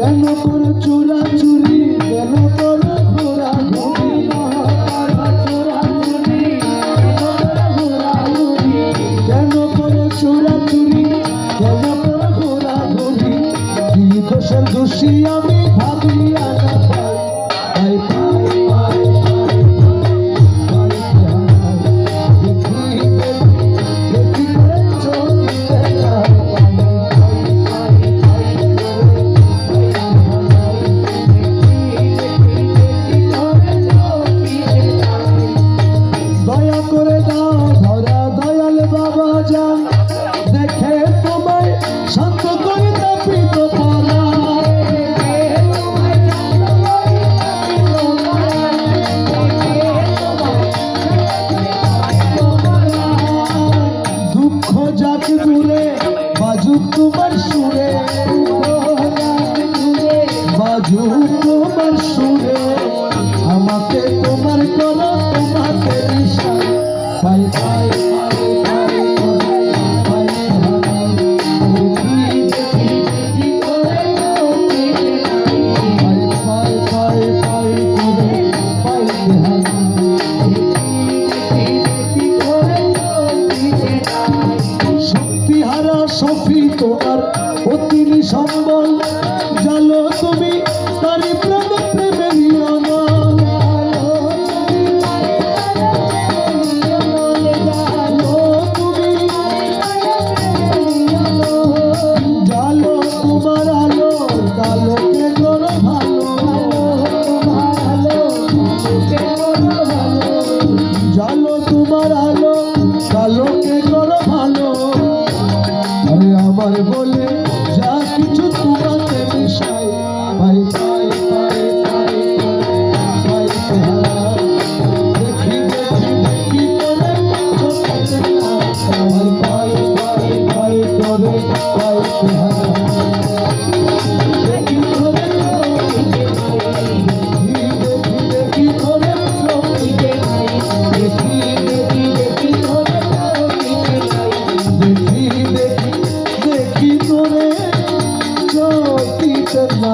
কেন করে চোরা চুরি, কেন করে ঘোরা ঘুরি, কেন করে চোরা চুরি, কেন করে ঘোরা ঘুরি, কি দোষের দোষী আমি ভাবিয়া না পাই, পাই তোমার সুরে, বাজুক তোমার সুরে, আমাকে তোমার করো তোমাকে নিশা, পাই পাই সফি তোমার অতিনি সম্বল, জানো তুমি তারি প্রেমে প্রেমেরই অনল, জানো তোমার আলো কালোকে করো ভালো, জানো তোমার আলো কালোকে করো ভালো, আমার বলে যা কিছু তোমাকে মিশাই, পাই পাই পাই পাই পাই দেখি দেখি দেখি করে পাই পাই পাই পাই করে পাই দেখি করে দেখি করে দেখি দেখি করে দেখি তোরে চোখে না